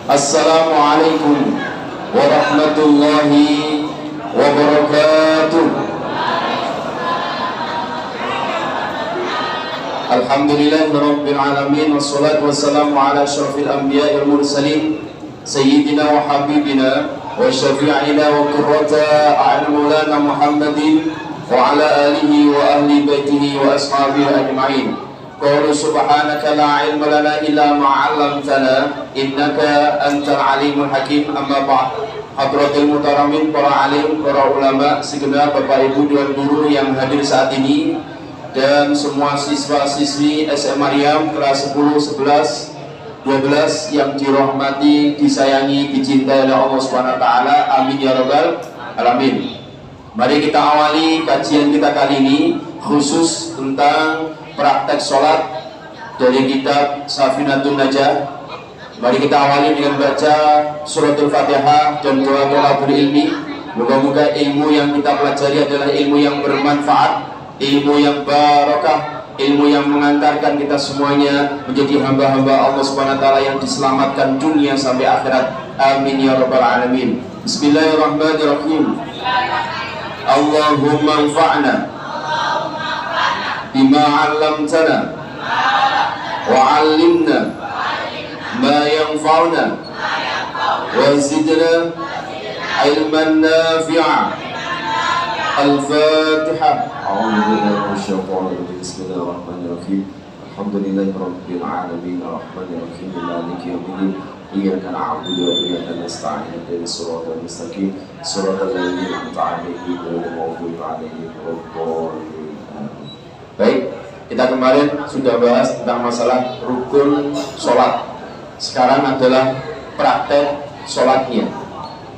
Assalamualaikum warahmatullahi wabarakatuh. Alhamdulillahirabbil alamin wassalatu wassalamu ala asyrafil anbiya'i wal mursalin sayyidina wa habibina wa syafi'ina wa qurrata a'yun maulana Muhammadin wa ala alihi wa ahli baitihi wa ashabihi ajma'in. Qala subhanaka la ilma lana illa ma 'allamtana innaka antal alimul hakim. Amma ba'd. Hadratul mutaramin, para alim, para ulama, segenap Bapak Ibu dan guru yang hadir saat ini, dan semua siswa-siswi SM Maryam kelas 10, 11, 12 yang dirahmati, disayangi, dicintai oleh Allah Subhanahu wa taala. Amin ya rabbal alamin. Mari kita awali kajian kita kali ini khusus tentang praktek sholat dari kitab Safinatun Najah. Mari kita awali dengan baca suratul Fatihah dan doa thalabul ilmi. Moga-moga ilmu yang kita pelajari adalah ilmu yang bermanfaat, ilmu yang barakah, ilmu yang mengantarkan kita semuanya menjadi hamba-hamba Allah Subhanahu wa taala yang diselamatkan dunia sampai akhirat. Amin ya rabbal alamin. Bismillahirrahmanirrahim. Allahumma anfa'na bima 'allamtana wa 'allimna ma yanfa'una wa zidna ilman nafi'a. Al-Fatihah. A'udzu billahi minasyaitonir rajim. Bismillahirrahmanirrahim. Alhamdulillahirabbil alamin arrahmanir rahim maliki yaumiddin. Iyyaka na'budu wa iyyaka nasta'in. Ihdinas siratal mustaqim. Siratal ladzina an'amta 'alaihim ghairil maghdubi 'alaihim waladdallin. Baik, kita kemarin sudah bahas tentang masalah rukun sholat. Sekarang adalah praktek sholatnya.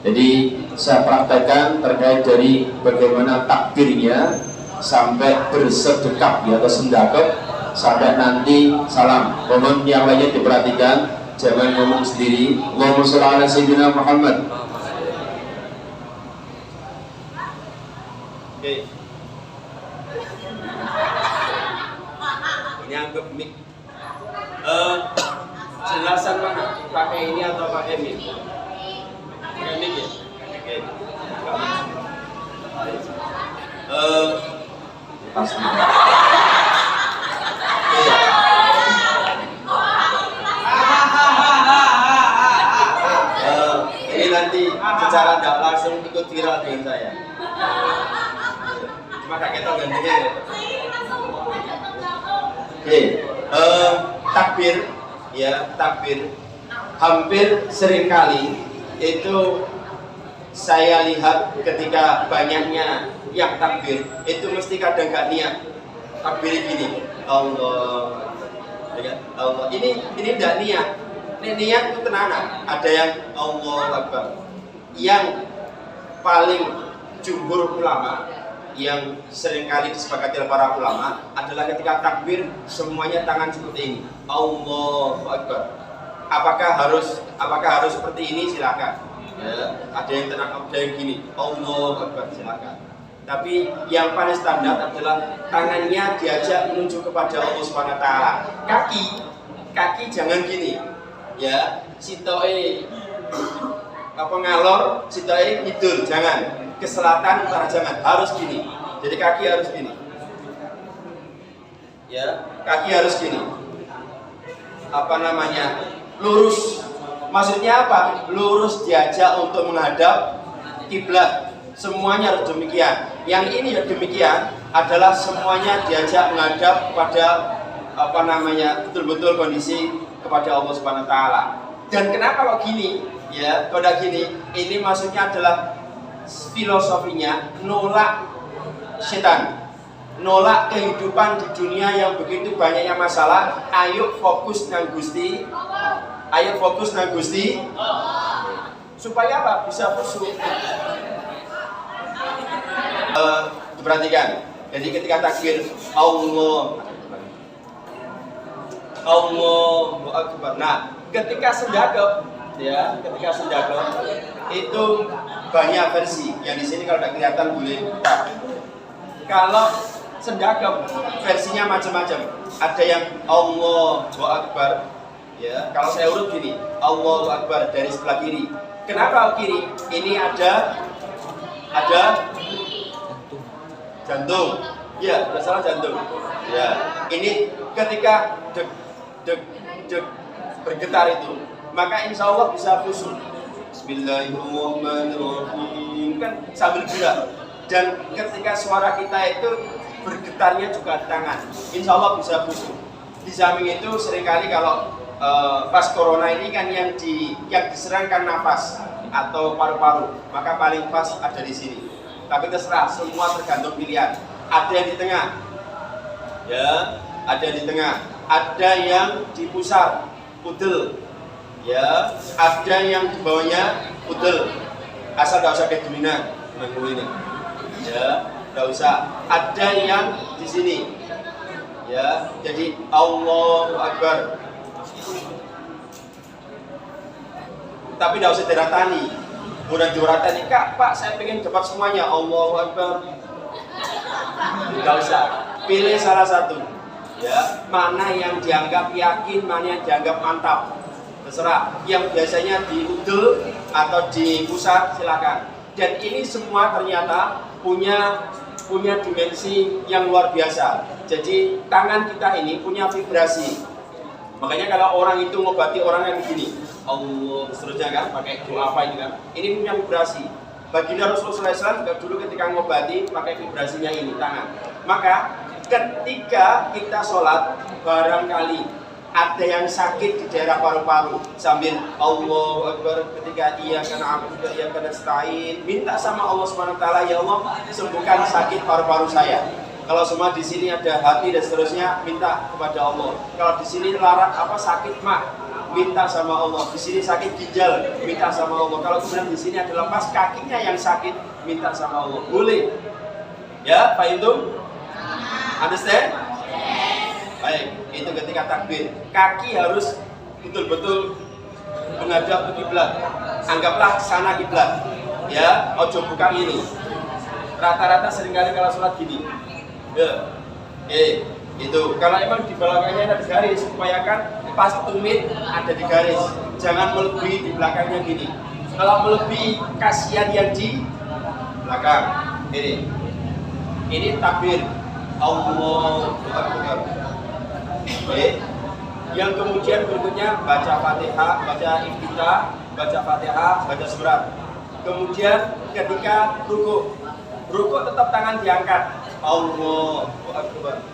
Jadi saya praktekkan terkait dari bagaimana takbirnya sampai bersedekap atau sendakep sampai nanti salam. Mohon yang lainnya diperhatikan, jangan ngomong sendiri. Allahumma sholli ala sayyidina Muhammad. Oke. Ini anggap mic. Jelasan mana? Pakai ini atau pakai mic? Pakai mic ya? Oke. Pasti. Ini nanti secara tidak langsung ikut viral dengan saya. Cuma kakek tahu gantinya. Oke. Takbir, ya takbir. Hampir seringkali itu saya lihat ketika banyaknya yang takbir itu mesti kadang gak niat. Takbir gini, Allah, Allah. Ini tidak niat. Ini niat itu tenanan. Ada yang Allah Akbar. Yang paling jumhur ulama, yang seringkali disepakati oleh para ulama adalah ketika takbir semuanya tangan seperti ini, Allah Akbar. Apakah harus seperti ini? Silakan. Ya, ada yang tenang, ada yang gini, Allah Akbar, silakan. Tapi yang paling standar adalah tangannya diajak menuju kepada Allah Subhanahu wa taala. Kaki jangan gini. Ya, sitoe ngalor, sitoe ngidul, jangan. Ke selatan utara jangan, harus gini. Jadi kaki harus gini. Ya, kaki harus gini. Lurus. Maksudnya apa? Lurus diajak untuk menghadap kiblat. Semuanya harus demikian. Yang ini demikian adalah semuanya diajak menghadap kepada betul-betul kondisi kepada Allah Subhanahu wa taala. Dan kenapa kok gini? Ya, kok gini? Ini maksudnya adalah filosofinya nolak setan. Nolak kehidupan di dunia yang begitu banyaknya masalah. Ayo fokus nang Gusti. Ayo fokus nang Gusti. Supaya apa? Bisa khusyuk. Perhatikan. Jadi ketika takbir Allahu Akbar. Nah, ketika sendakep itu banyak versi. Yang di sini kalau tidak kelihatan boleh buka. Kalau sendakep versinya macam-macam. Ada yang Allahu Akbar, Ya, kalau saya urut gini, Allahu Akbar dari sebelah kiri. Kenapa kiri? Ini ada jantung. Ya, tidak salah jantung. Ya, ini ketika deg bergetar itu, maka insya Allah bisa khusyuk. Bismillahirrahmanirrahim, kan sambil gerak. Dan ketika suara kita itu bergetarnya juga di tangan, insya Allah bisa khusyuk. Di samping itu seringkali kalau pas corona ini kan yang diserang kan nafas atau paru-paru, maka paling pas ada di sini. Tapi terserah, semua tergantung pilihan. Ada yang di tengah, ya, ada di tengah, ada yang di pusat, udel, ya, ada yang di bawahnya udel. Asal gak usah kayak dominan, ini, ya, gak usah. Ada yang di sini, ya. Jadi Allahu Akbar. Tapi tidak usah diratani. Udah diratani, Kak, Pak, saya pengen dapat semuanya. Allahu Akbar. Tidak usah. Pilih salah satu. Ya, mana yang dianggap yakin, mana yang dianggap mantap. Terserah. Yang biasanya di udel atau di pusat, silakan. Dan ini semua ternyata punya dimensi yang luar biasa. Jadi tangan kita ini punya vibrasi. Makanya kalau orang itu ngobati orang yang begini, Allah seterusnya kan, pakai doa apa ini kan, ini punya vibrasi. Baginda Rasulullah SAW dulu ketika ngobati pakai vibrasinya ini tangan. Maka ketika kita sholat, barangkali ada yang sakit di daerah paru-paru, sambil Allahu Akbar ketika iya karena aku juga iya karena nasta'in, minta sama Allah SWT, ya Allah sembuhkan sakit paru-paru saya. Kalau semua di sini ada hati dan seterusnya, minta kepada Allah. Kalau di sini larat sakit mah, minta sama Allah. Di sini sakit ginjal, minta sama Allah. Kalau kemudian di sini ada lepas kakinya yang sakit, minta sama Allah. Boleh. Ya, Pak Intum? Understand? Baik, itu ketika takbir. Kaki harus betul-betul menghadap ke kiblat. Anggaplah sana kiblat. Ya, ojo buka ini. Rata-rata seringkali kalau sholat gini. Ya, itu. Kalau emang di belakangnya ada garis, upayakan pas tumit ada di garis. Jangan melebihi di belakangnya gini. Kalau melebihi, kasihan yang di belakang. Ini takbir. Allahu Akbar. Yang kemudian berikutnya baca Fatihah, baca Iftitah, baca Fatihah, baca surat. Kemudian ketika ruku tetap tangan diangkat. Allahu Akbar.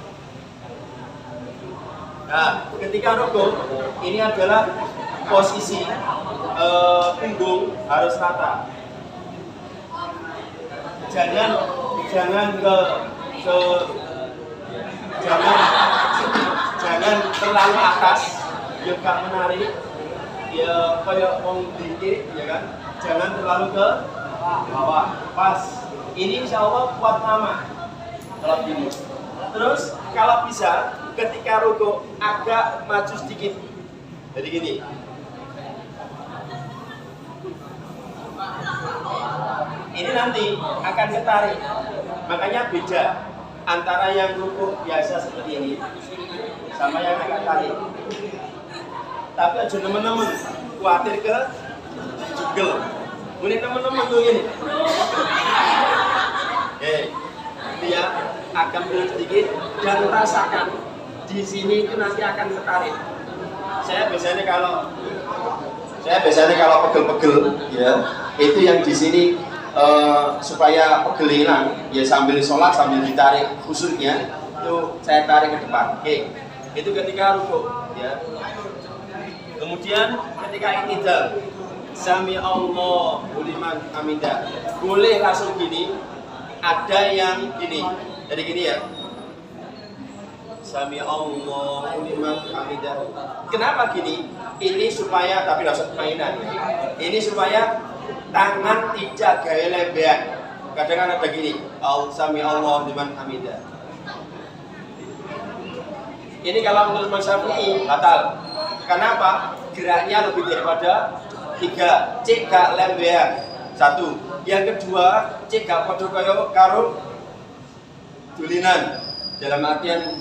Nah, ketika ruku ini adalah posisi punggung harus rata. Jangan terlalu atas, ya gak menarik, ya kayak mau dikit, ya kan? Jangan terlalu ke bawah, pas. Ini insya Allah kuat lama. Kalau gini. Terus kalau bisa ketika ruku agak maju sedikit. Jadi gini. Ini nanti akan ketarik. Makanya beda antara yang ruku biasa seperti ini sama yang agak tarik. Tapi aja teman-teman khawatir ke jugel. Mungkin teman-teman tuh ini. Dia akan turun sedikit dan rasakan di sini itu nanti akan ketarik. Saya biasanya kalau pegel-pegel, ya itu yang di sini supaya pegel hilang, ya sambil sholat sambil ditarik khususnya itu saya tarik ke depan. Itu ketika ruku, ya. Kemudian ketika i'tidal, sami Allahu liman hamidah, boleh langsung gini. Ada yang gini, jadi gini ya. Sami Allahu liman hamidah. Kenapa gini? Ini supaya, tapi tidak usah mainan. Ini supaya tangan tidak gaya lebean. Kadang-kadang ada gini, Sami Allahu liman hamidah. Ini kalau menurut Imam Syafi'i batal. Kenapa? Geraknya lebih daripada 3. Cek gak lebean. 1. Yang kedua, cek gak podo karo dulinan. Dalam artian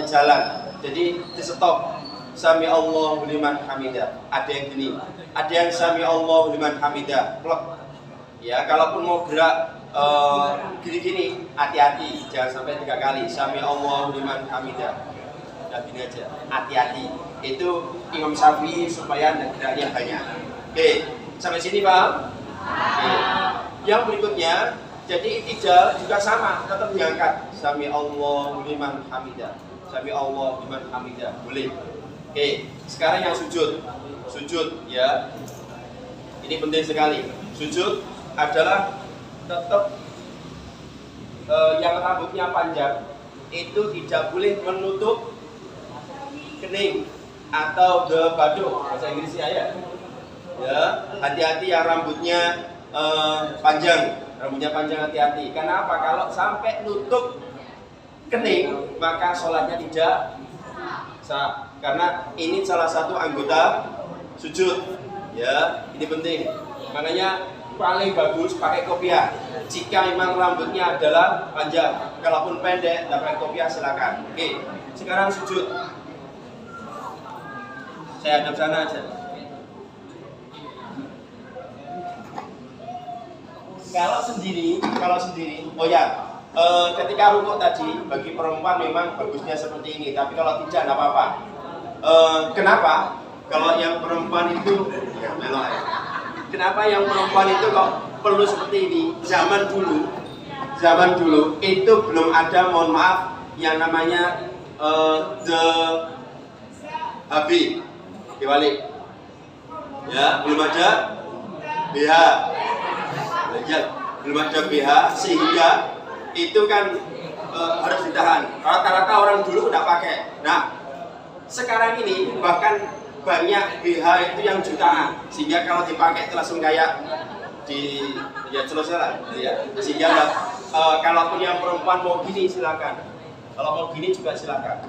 jalan. Jadi di stop. sami Allahu liman hamidah. Ada yang gini, ada yang sami Allahu liman hamidah. Plek. Ya, kalaupun mau gerak gini-gini, hati-hati, jangan sampai 3 kali. Sami Allahu liman hamidah. Nah, gini aja, hati-hati. Itu Imam Syafi'i supaya geraknya banyak. Oke, sampai sini paham? Oke. Yang berikutnya, jadi i'tidal juga sama, tetap diangkat. Sami Allahu liman hamidah. Sami Allahu liman hamidah. Boleh. Oke, sekarang yang sujud. Sujud ya. Ini penting sekali. Sujud adalah tetap yang rambutnya panjang itu tidak boleh menutup kening atau the bado, bahasa Inggrisnya ya. Ya, hati-hati yang rambutnya panjang, hati-hati. Karena apa? Kalau sampai nutup kening, maka sholatnya tidak sah. Karena ini salah satu anggota sujud. Ya, ini penting. Makanya paling bagus pakai kopiah. Jika memang rambutnya adalah panjang, kalaupun pendek, pakai kopiah silakan. Oke, sekarang sujud. Saya hadap sana aja. Kalau sendiri, oh ya, ketika rukuk tadi bagi perempuan memang bagusnya seperti ini. Tapi kalau tidak, tidak apa-apa. Kenapa? Kalau yang perempuan itu, ya melok ya. Kenapa yang perempuan itu kok perlu seperti ini? Zaman dulu itu belum ada, mohon maaf, yang namanya the HB, dibalik. Ya, belum ada BH. Ya, belum ada BH sehingga itu kan harus ditahan. Rata-rata orang dulu udah pakai. Nah, sekarang ini bahkan banyak BH itu yang jutaan, sehingga kalau dipakai itu langsung kayak di ya selesai lah, ya. Sehingga kalaupun yang perempuan mau gini silakan, kalau mau gini juga silakan.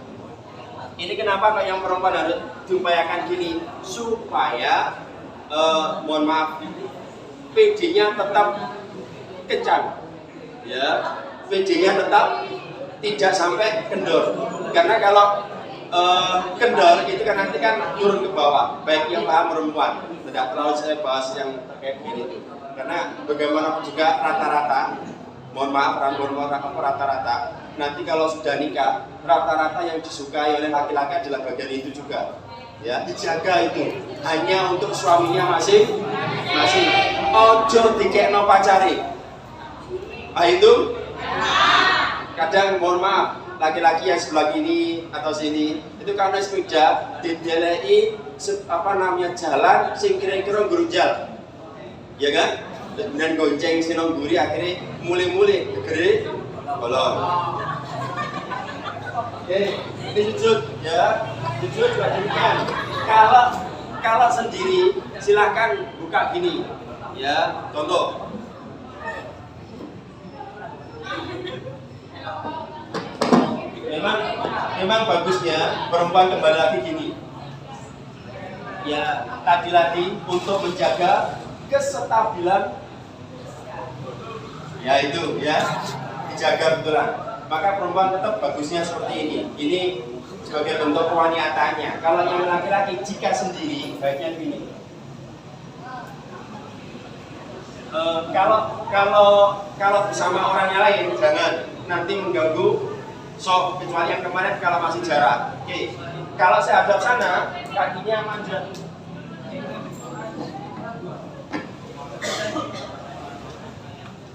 Ini kenapa kalau yang perempuan harus diupayakan gini supaya mohon maaf, PD-nya tetap kencang, ya, PD-nya tetap tidak sampai kendor. Karena kalau kendor itu kan nanti kan turun ke bawah, baik yang paham perempuan. Tidak terlalu saya bahas yang terkait ini itu, karena bagaimanapun juga rata-rata, mohon maaf, rata-rata nanti kalau sudah nikah, rata-rata yang disukai oleh laki-laki adalah bagian itu juga. Ya, dijaga itu hanya untuk suaminya masing-masing. Ojo dikekno pacare. Itu kadang mohon maaf, laki-laki yang sebelah kini atau sini itu karena sepeda didelei jalan sing kira-kira grunjal, ya kan? Dan gonceng sinong guri akhirnya mulai gede bolong. Oke, ini sujud ya, sujud juga demikian. Kalau sendiri silahkan buka gini, ya, contoh. Memang bagusnya perempuan kembali lagi gini. Ya, tadi untuk menjaga kestabilan. Ya itu ya, dijaga betulan. Maka perempuan tetap bagusnya seperti ini. Ini sebagai bentuk kewanitannya. Kalau yang laki-laki jika sendiri baiknya begini. Kalau bersama orangnya lain jangan, nanti mengganggu. So, kecuali yang kemarin kalau masih jarak. Oke. Kalau saya hadap sana, kakinya manjat.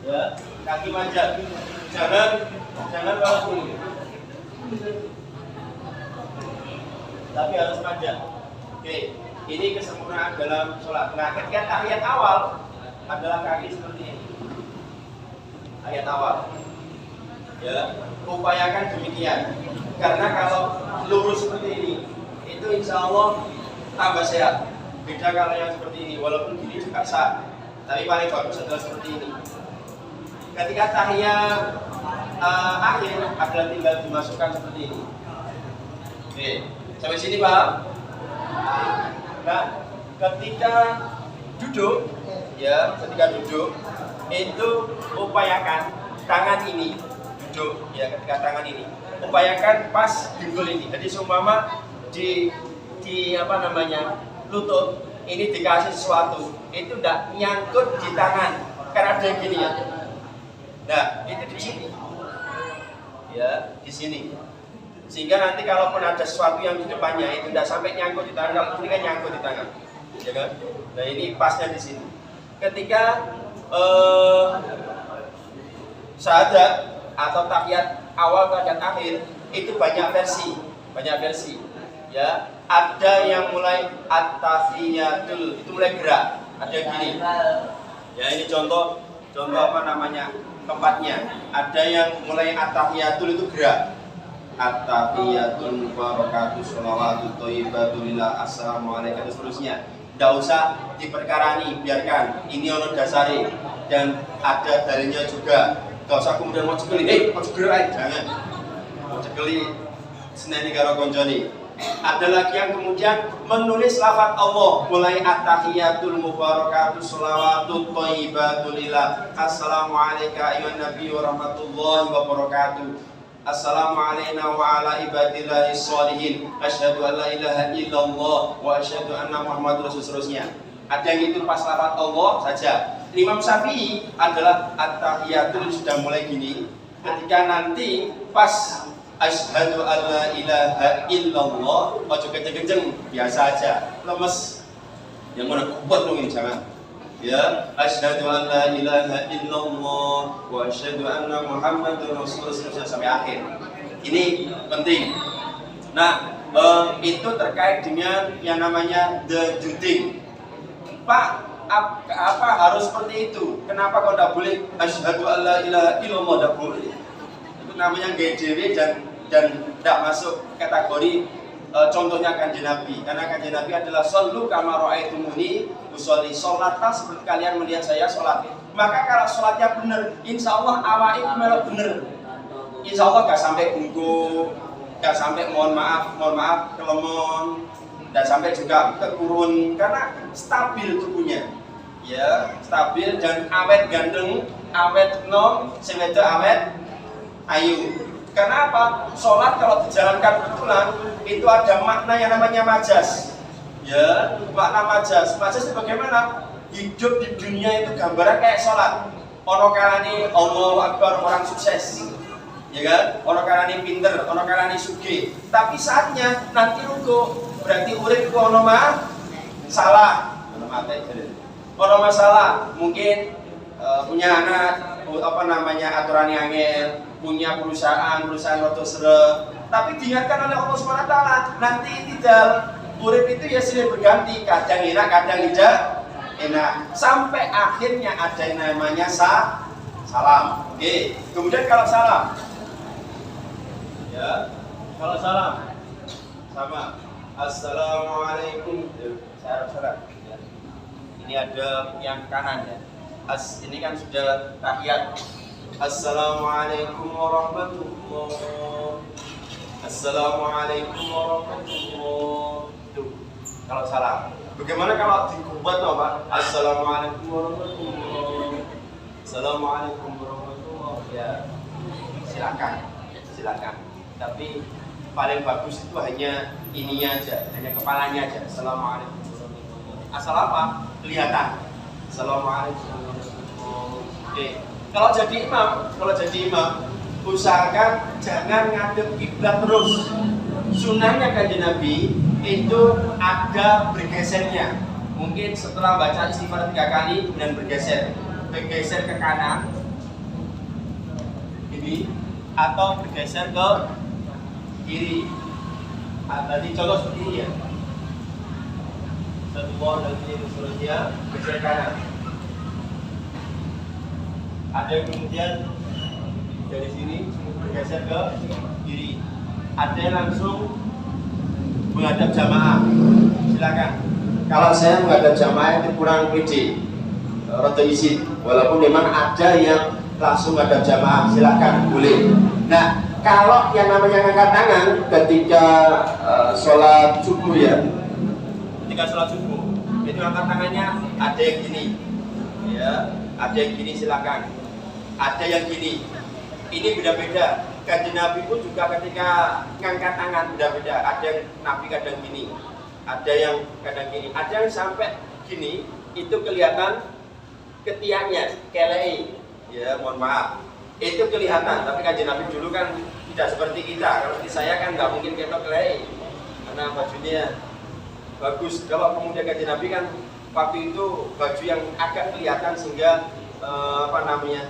Ya, kaki manjat. Jangan bawa dulu. Tapi harus manjat. Oke. Ini kesempurnaan dalam sholat. Nah, ketika tahiyat awal adalah kaki seperti ini. Tahiyat awal. Ya, upayakan demikian. Karena kalau lurus seperti ini, itu insya Allah tambah sehat. Beda kalau yang seperti ini, walaupun gini juga sah, tapi paling bagus adalah seperti ini. Ketika tahiyat akhir adalah tinggal dimasukkan seperti ini. Oke, sampai sini paham? Nah, ketika duduk, ya, itu upayakan tangan ini duduk, ya, ketika tangan ini upayakan pas dengkul ini. Jadi seumpama di di lutut, ini dikasih sesuatu, itu tidak nyangkut di tangan, karena ada yang gini ya. Nah, itu di sini, ya di sini. Sehingga nanti kalaupun ada sesuatu yang di depannya itu tidak sampai nyangkut di tangan, kalau ini kan nyangkut di tangan, ya kan? Nah ini pasnya di sini. Ketika syahadat atau tahiyat awal, tahiyat akhir itu banyak versi, ya. Ada yang mulai at-tahiyatul, itu mulai gerak, ada yang gini. Ya ini contoh tempatnya. Ada yang mulai at-tahiyatul itu gerak. At-tahiyatul mubarakatuh sholawatut thayyibatul lillah assalamualaikum dan seterusnya. Tidak usah diperkarani, biarkan ini ono dasari dan ada dalilnya juga. Tidak usah kemudian mau cekeli, jangan. Mau cekeli seneni karo konconi. Ada lagi yang kemudian menulis lafaz Allah mulai at-tahiyatul mubarakatuh sholawatut thayyibatul lillah assalamualaikum ayyuhan nabi wa rahmatullahi wa barakatuh. Assalamualaikum wa ala ibadillahi sholihin. Asyhadu an la ilaha illallah wa asyhadu anna Muhammadur Rasul seterusnya. Ada yang itu pas lafaz Allah saja. Imam Syafi'i adalah at-tahiyatul sudah mulai gini. Ketika nanti pas asyhadu an la ilaha illallah, ojo kenceng-kenceng, biasa aja. Lemes. Yang mana kuat dong ini jangan. Ya, asyhadu an la ilaha illallah wa asyhadu anna Muhammadur Rasulullah sampai akhir. Ini penting. Nah, itu terkait dengan yang namanya the juding. Pak, apa harus seperti itu? Kenapa kok tidak boleh asyhadu an la ilaha illallah, tidak boleh? Itu namanya GDW dan tidak masuk kategori contohnya Kanjeng Nabi, karena Kanjeng Nabi adalah shollu kama ra'aitumuni usolli, sholatlah seperti kalian melihat saya sholat. Maka kalau sholatnya benar, insya Allah awake melok bener. Insya Allah gak sampai bungkuk, gak sampai mohon maaf kelemon, gak sampai juga kekurun, karena stabil tubuhnya, ya stabil dan awet ganteng, awet nom, sing wedok awet ayu. Karena apa? Sholat kalau dijalankan betulan itu ada makna yang namanya majas. Ya, makna majas. Majas itu bagaimana? Hidup di dunia itu gambaran kayak sholat. Ono kalane Allahu Akbar orang sukses, ya kan? Ono kalane pinter, ono kalane sugih. Tapi saatnya nanti ruku, berarti urip ku ono salah, ono mate jadi. Ono masalah, mungkin punya anak aturan yang angel, punya perusahaan roto sere, tapi diingatkan oleh Allah SWT, nanti tidak urip itu ya silih berganti, kadang enak, kadang tidak enak, sampai akhirnya ada yang namanya salam. Oke. Kemudian kalau salam, ya kalau salam sama assalamualaikum, saya ya. Ini ada yang kanan ya. Ini kan sudah tahiyat. Assalamualaikum warahmatullahi. Assalamualaikum warahmatullahi. Itu kalau salam. Bagaimana kalau dikuat Pak? Assalamualaikum warahmatullahi. Assalamualaikum warahmatullahi. Ya, silakan. Tapi paling bagus itu hanya ininya aja, hanya kepalanya aja. Assalamualaikum warahmatullahi. Asal apa? Kelihatan. Assalamualaikum. Oke. Kalau jadi imam, usahakan jangan ngadep kiblat terus. Sunnahnya Kanjeng Nabi itu ada bergesernya. Mungkin setelah baca istighfar 3 kali kemudian bergeser ke kanan ini atau bergeser ke kiri. Tadi contoh seperti ini ya. Satu dan kiri seterusnya geser kanan. Ada yang kemudian dari sini bergeser ke kiri. Ada yang langsung menghadap jamaah. Silakan. Kalau saya menghadap jamaah itu kurang pede, rada izin. Walaupun memang ada yang langsung menghadap jamaah, silakan, boleh. Nah, kalau yang namanya ngangkat tangan ketika sholat subuh ya, ketika sholat subuh itu angkat tangannya ada yang gini, ya, ada yang gini silakan. Ada yang gini, ini beda-beda. Kanjeng Nabi pun juga ketika ngangkat tangan beda-beda. Ada yang Nabi kadang gini, ada yang kadang gini, ada yang sampai gini, itu kelihatan ketiaknya, kelei, ya mohon maaf, itu kelihatan. Tapi Kanjeng Nabi dulu kan tidak seperti kita. Kalau seperti saya kan nggak mungkin ketok kelei, karena bajunya bagus. Kalau kemudian Kanjeng Nabi kan waktu itu baju yang agak kelihatan sehingga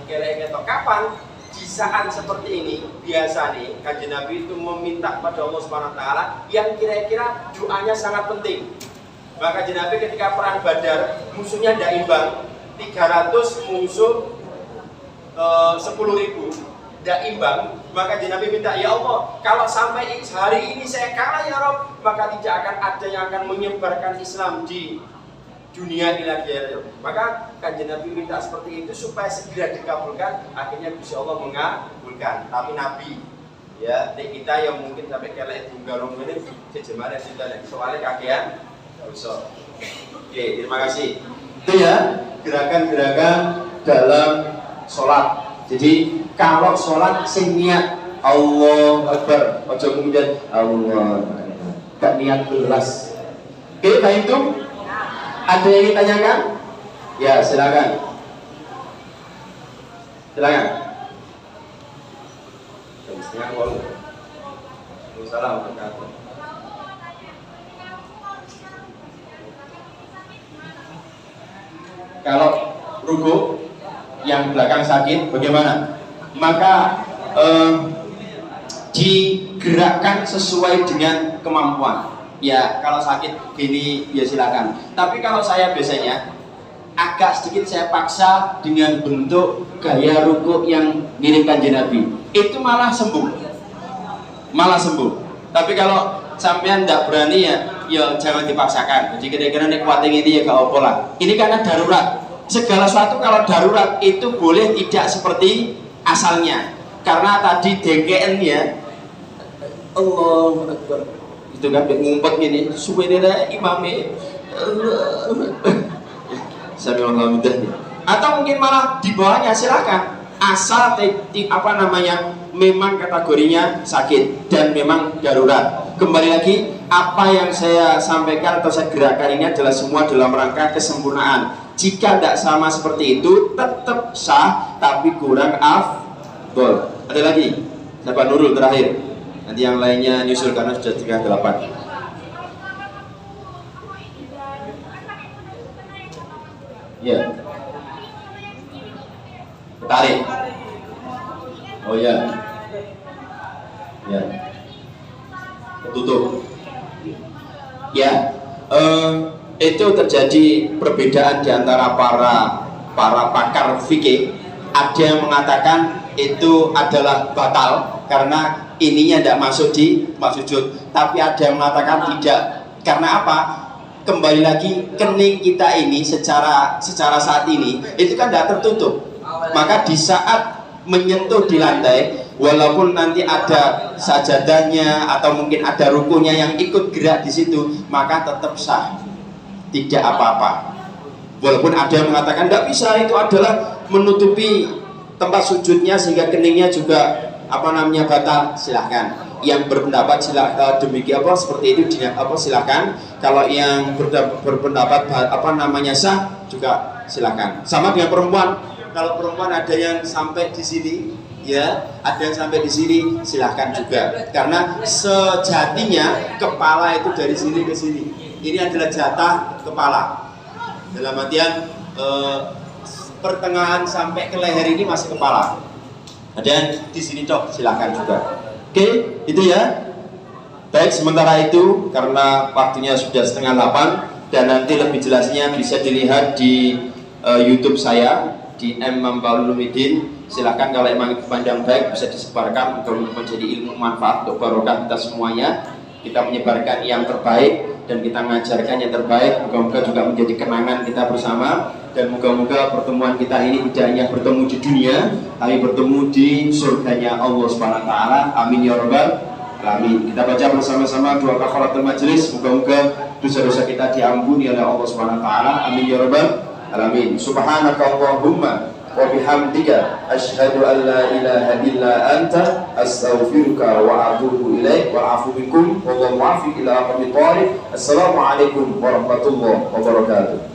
kelei ketok. Kapan? Di saat seperti ini biasa nih Kanjeng Nabi itu meminta pada Allah Subhanahu wa taala yang kira-kira doanya sangat penting. Maka Kanjeng Nabi ketika perang Badar musuhnya tidak imbang, 300 musuh 10.000 tidak imbang, maka Kanjeng Nabi minta, ya Allah, kalau sampai hari ini saya kalah ya Rabb, maka tidak akan ada yang akan menyebarkan Islam di dunia ini lagi ya. Maka Kanjeng Nabi minta seperti itu supaya segera dikabulkan, akhirnya bisa Allah mengabulkan. Tapi Nabi ya, kita yang mungkin sampai kelek tunggalung ini sejemare sudah soalnya kakean dosa. Oke, terima kasih. Itu ya gerakan-gerakan dalam sholat. Jadi kalau sholat sing niat Allah Akbar, ojo kemudian Allah, gak niat belas. Oke, baik itu. Ada yang ditanyakan? Ya, silakan. Silakan. Assalamualaikum. Kalau ruku yang belakang sakit, bagaimana? Maka digerakkan sesuai dengan kemampuan. Ya, kalau sakit gini ya silakan. Tapi kalau saya biasanya agak sedikit saya paksa dengan bentuk gaya ruku yang mirip Kanjeng Nabi. Itu malah sembuh. Malah sembuh. Tapi kalau sampean tidak berani ya jangan dipaksakan. Jadi kira-kira nek kuating ini ya gak apa lah. Ini karena darurat. Segala sesuatu kalau darurat itu boleh tidak seperti asalnya. Karena tadi DGN ya Allahu Akbar. Itu kan ngumpet gini, suwenera imame atau mungkin malah di bawahnya, silakan. Asal memang kategorinya sakit dan memang darurat. Kembali lagi, apa yang saya sampaikan atau saya gerakan ini adalah semua dalam rangka kesempurnaan. Jika tidak sama seperti itu, tetap sah, tapi kurang afdol. Ada lagi? Siapa Nurul terakhir? Nanti yang lainnya nyusul karena sudah 38. Ya. Tarik. Oh ya. Ya. Tutup. Ya. Itu terjadi perbedaan di antara para pakar fikih. Ada yang mengatakan itu adalah batal karena ininya tidak masuk di sujud. Tapi ada yang mengatakan tidak. Karena apa? Kembali lagi, kening kita ini secara saat ini itu kan tidak tertutup. Maka di saat menyentuh di lantai, walaupun nanti ada sajadahnya atau mungkin ada rukunya yang ikut gerak di situ, maka tetap sah, tidak apa-apa. Walaupun ada yang mengatakan tidak bisa, itu adalah menutupi tempat sujudnya sehingga keningnya juga batal, silahkan. Yang berpendapat silahkan demikian seperti itu silahkan. Kalau yang berpendapat sah juga silahkan. Sama dengan perempuan. Kalau perempuan ada yang sampai di sini, ya, ada yang sampai di sini, silahkan juga. Karena sejatinya kepala itu dari sini ke sini. Ini adalah jatah kepala. Dalam artian pertengahan sampai ke leher ini masih kepala. Ada yang di sini silahkan juga. Oke, itu ya. Baik, sementara itu karena waktunya sudah 7:30 dan nanti lebih jelasnya bisa dilihat di YouTube saya di @Mambalulumidin. Silahkan kalau emang itu pandang baik bisa disebarkan untuk menjadi ilmu manfaat untuk barokah kita semuanya. Kita menyebarkan yang terbaik dan kita mengajarkan yang terbaik. Moga-moga juga menjadi kenangan kita bersama. Dan moga-moga pertemuan kita ini tidak hanya bertemu di dunia, tapi bertemu di surganya Allah Subhanahu wa taala. Amin ya rabbal alamin. Kita baca bersama-sama doa kafaratul majelis. Moga-moga dosa-dosa kita diampuni oleh Allah Subhanahu wa taala. Amin ya rabbal alamin. Subhanakallahumma wa bihamdika asyhadu an la ilaha illa anta astaghfiruka wa atubu ilaik wa afu minkum wallahu muwaffiq ila aqwamit thoriq. Assalamualaikum warahmatullahi wabarakatuh.